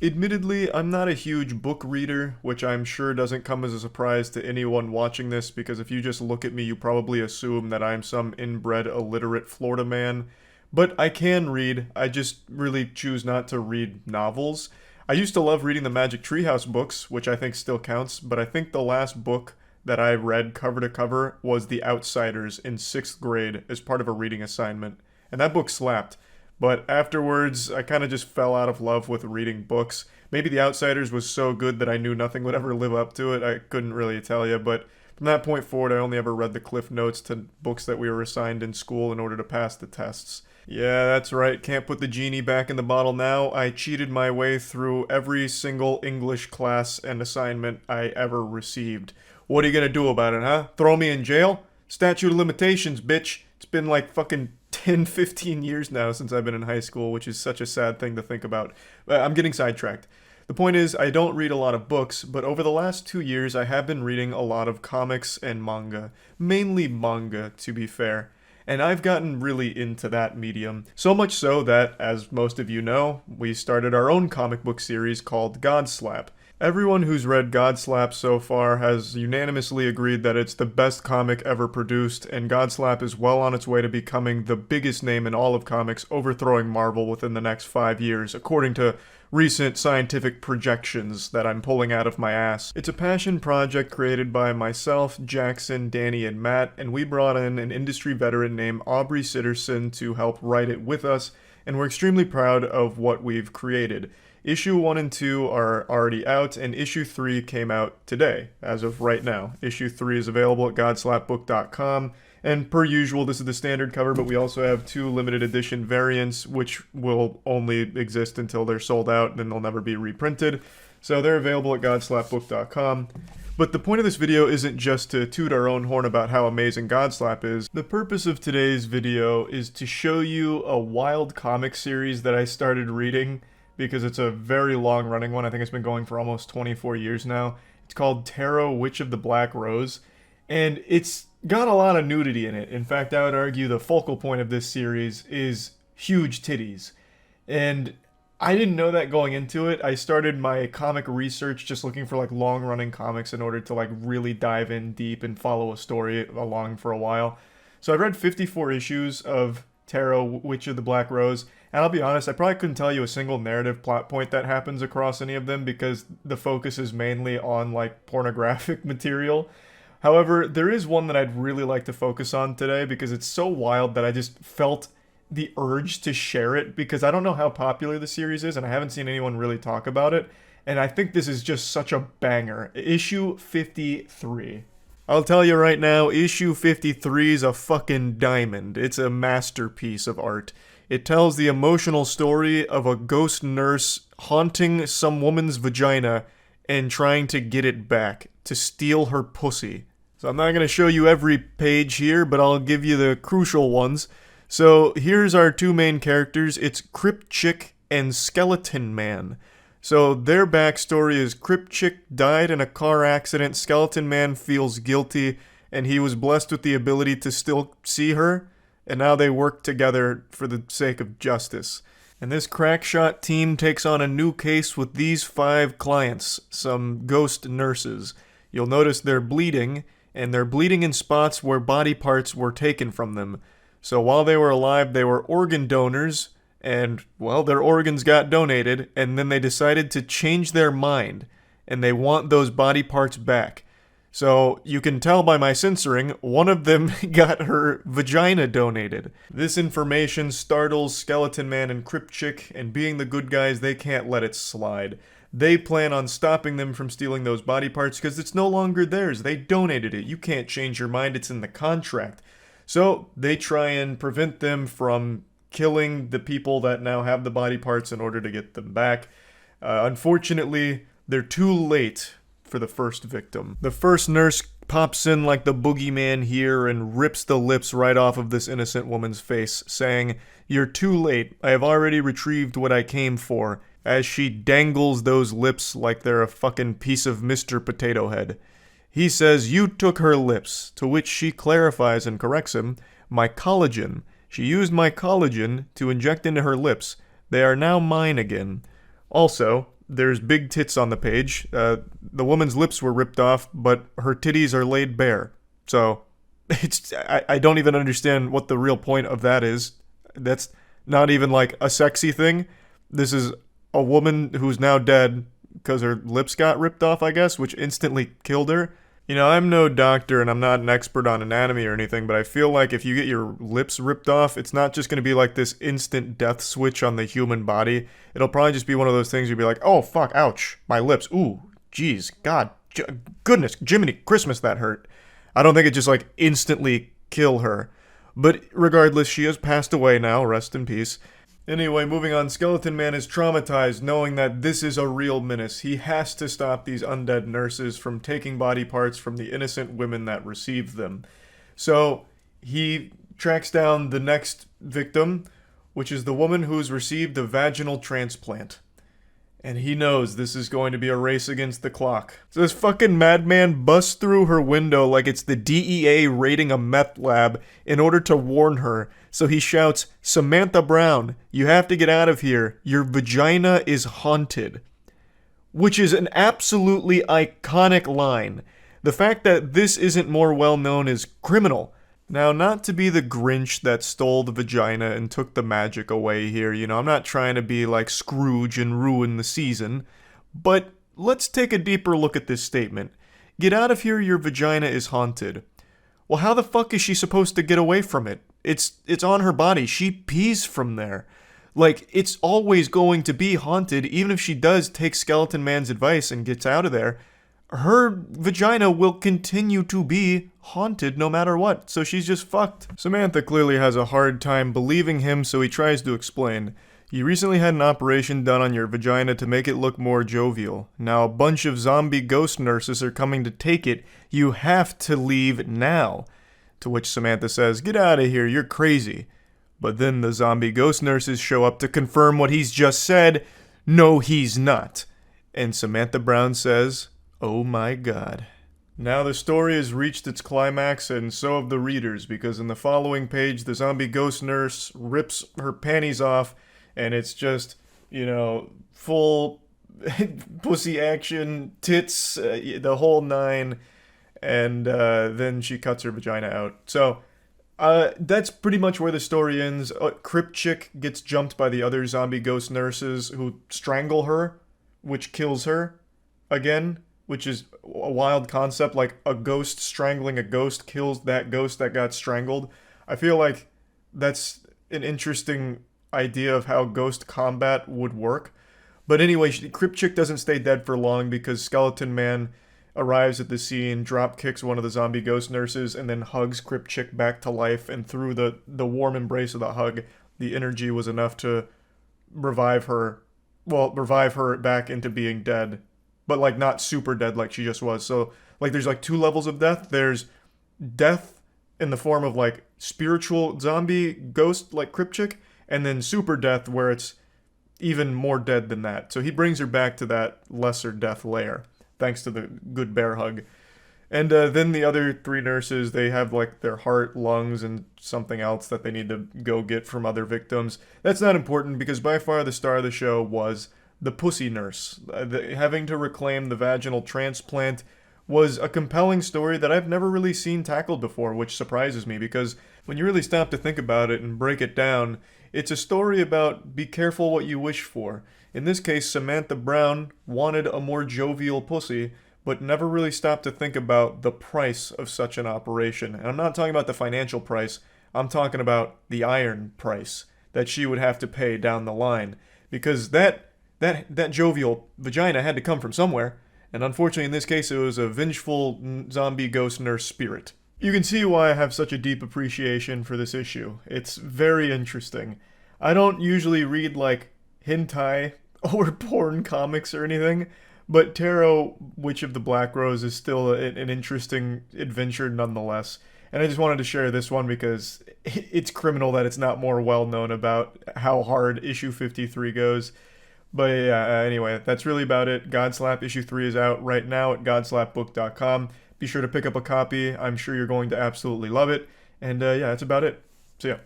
Admittedly, I'm not a huge book reader, which I'm sure doesn't come as a surprise to anyone watching this, because if you just look at me, you probably assume that I'm some inbred, illiterate Florida man. But I can read, I just really choose not to read novels. I used to love reading the Magic Treehouse books, which I think still counts, but I think the last book that I read cover to cover was The Outsiders in 6th grade as part of a reading assignment. And that book slapped. But afterwards, I kind of just fell out of love with reading books. Maybe The Outsiders was so good that I knew nothing would ever live up to it. I couldn't really tell you, but from that point forward, I only ever read the Cliff Notes to books that we were assigned in school in order to pass the tests. Yeah, that's right. Can't put the genie back in the bottle now. I cheated my way through every single English class and assignment I ever received. What are you gonna do about it, huh? Throw me in jail? Statute of limitations, bitch. It's been like fucking 10, 15 years now since I've been in high school, which is such a sad thing to think about. I'm getting sidetracked. The point is, I don't read a lot of books, but over the last 2 years, I have been reading a lot of comics and manga. Mainly manga, to be fair. And I've gotten really into that medium. So much so that, as most of you know, we started our own comic book series called Godslap. Everyone who's read Godslap so far has unanimously agreed that it's the best comic ever produced, and Godslap is well on its way to becoming the biggest name in all of comics, overthrowing Marvel within the next 5 years, according to recent scientific projections that I'm pulling out of my ass. It's a passion project created by myself, Jackson, Danny, and Matt, and we brought in an industry veteran named Aubrey Sitterson to help write it with us, and we're extremely proud of what we've created. Issue 1 and 2 are already out, and Issue 3 came out today, as of right now. Issue 3 is available at godslapbook.com, and per usual, this is the standard cover, but we also have 2 limited edition variants, which will only exist until they're sold out, and then they'll never be reprinted. So they're available at godslapbook.com. But the point of this video isn't just to toot our own horn about how amazing Godslap is. The purpose of today's video is to show you a wild comic series that I started reading, because it's a very long-running one. I think it's been going for almost 24 years now. It's called Tarot, Witch of the Black Rose, and it's got a lot of nudity in it. In fact, I would argue the focal point of this series is huge titties. And I didn't know that going into it. I started my comic research just looking for like long-running comics in order to like really dive in deep and follow a story along for a while. So I read 54 issues of Tarot, Witch of the Black Rose, and I'll be honest, I probably couldn't tell you a single narrative plot point that happens across any of them because the focus is mainly on like pornographic material. However, there is one that I'd really like to focus on today because it's so wild that I just felt the urge to share it, because I don't know how popular the series is and I haven't seen anyone really talk about it, and I think this is just such a banger. Issue 53. I'll tell you right now, issue 53 is a fucking diamond. It's a masterpiece of art. It tells the emotional story of a ghost nurse haunting some woman's vagina and trying to get it back, to steal her pussy. So I'm not going to show you every page here, but I'll give you the crucial ones. So here's our 2 main characters. It's Crypt Chick and Skeleton Man. So their backstory is Crypt Chick died in a car accident, Skeleton Man feels guilty, and he was blessed with the ability to still see her, and now they work together for the sake of justice. And this crackshot team takes on a new case with these 5 clients, some ghost nurses. You'll notice they're bleeding, and they're bleeding in spots where body parts were taken from them. So while they were alive, they were organ donors, and, well, their organs got donated, and then they decided to change their mind, and they want those body parts back. So you can tell by my censoring, one of them got her vagina donated. This information startles Skeleton Man and Crypt Chick, and being the good guys, they can't let it slide. They plan on stopping them from stealing those body parts because it's no longer theirs. They donated it. You can't change your mind. It's in the contract. So they try and prevent them from killing the people that now have the body parts in order to get them back. Unfortunately, they're too late for the first victim. The first nurse pops in like the boogeyman here and rips the lips right off of this innocent woman's face, saying, "You're too late. I have already retrieved what I came for," as she dangles those lips like they're a fucking piece of Mr. Potato Head. He says, "You took her lips," to which she clarifies and corrects him, "My collagen. She used my collagen to inject into her lips. They are now mine again." Also, there's big tits on the page. The woman's lips were ripped off, but her titties are laid bare. So I don't even understand what the real point of that is. That's not even like a sexy thing. This is a woman who's now dead because her lips got ripped off, I guess, which instantly killed her. You know, I'm no doctor and I'm not an expert on anatomy or anything, but I feel like if you get your lips ripped off, it's not just going to be like this instant death switch on the human body. It'll probably just be one of those things you'll be like, oh, fuck, ouch, my lips. Ooh, jeez, God, goodness, Jiminy Christmas, that hurt. I don't think it just like instantly kill her. But regardless, she has passed away now, rest in peace. Anyway, moving on, Skeleton Man is traumatized knowing that this is a real menace. He has to stop these undead nurses from taking body parts from the innocent women that received them. So he tracks down the next victim, which is the woman who's received a vaginal transplant. And he knows this is going to be a race against the clock. So this fucking madman busts through her window like it's the DEA raiding a meth lab in order to warn her. So he shouts, "Samantha Brown, you have to get out of here. Your vagina is haunted." Which is an absolutely iconic line. The fact that this isn't more well known is criminal. Now, not to be the Grinch that stole the vagina and took the magic away here, you know, I'm not trying to be like Scrooge and ruin the season, but let's take a deeper look at this statement. Get out of here, your vagina is haunted. Well, how the fuck is she supposed to get away from it? It's on her body. She pees from there. Like, it's always going to be haunted, even if she does take Skeleton Man's advice and gets out of there. Her vagina will continue to be haunted no matter what, so she's just fucked. Samantha clearly has a hard time believing him, so he tries to explain. You recently had an operation done on your vagina to make it look more jovial. Now a bunch of zombie ghost nurses are coming to take it. You have to leave now. To which Samantha says, get out of here, you're crazy. But then the zombie ghost nurses show up to confirm what he's just said. No, he's not. And Samantha Brown says, oh my God. Now the story has reached its climax, and so have the readers, because in the following page, the zombie ghost nurse rips her panties off, and it's just, you know, full pussy action, tits, the whole nine, and then she cuts her vagina out. So, that's pretty much where the story ends. Crypt Chick gets jumped by the other zombie ghost nurses who strangle her, which kills her again. Which is a wild concept, like a ghost strangling a ghost kills that ghost that got strangled. I feel like that's an interesting idea of how ghost combat would work. But anyway, Crypt Chick doesn't stay dead for long because Skeleton Man arrives at the scene, drop kicks one of the zombie ghost nurses, and then hugs Crypt Chick back to life. And through the warm embrace of the hug, the energy was enough to revive her back into being dead. But, like, not super dead like she just was. So, like, there's, like, two levels of death. There's death in the form of, like, spiritual zombie ghost, like Crypt Chick. And then super death where it's even more dead than that. So he brings her back to that lesser death layer. Thanks to the good bear hug. And then the other three nurses, they have, like, their heart, lungs, and something else that they need to go get from other victims. That's not important because by far the star of the show was the pussy nurse. Having to reclaim the vaginal transplant was a compelling story that I've never really seen tackled before, which surprises me because when you really stop to think about it and break it down, it's a story about be careful what you wish for. In this case, Samantha Brown wanted a more jovial pussy, but never really stopped to think about the price of such an operation. And I'm not talking about the financial price, I'm talking about the iron price that she would have to pay down the line. Because that jovial vagina had to come from somewhere, and unfortunately in this case it was a vengeful zombie ghost nurse spirit. You can see why I have such a deep appreciation for this issue. It's very interesting. I don't usually read like hentai or porn comics or anything, but Tarot, Witch of the Black Rose is still an interesting adventure nonetheless. And I just wanted to share this one because it's criminal that it's not more well known about how hard issue 53 goes. But yeah, anyway, that's really about it. Godslap issue 3 is out right now at godslapbook.com. Be sure to pick up a copy. I'm sure you're going to absolutely love it. And yeah, that's about it. See ya.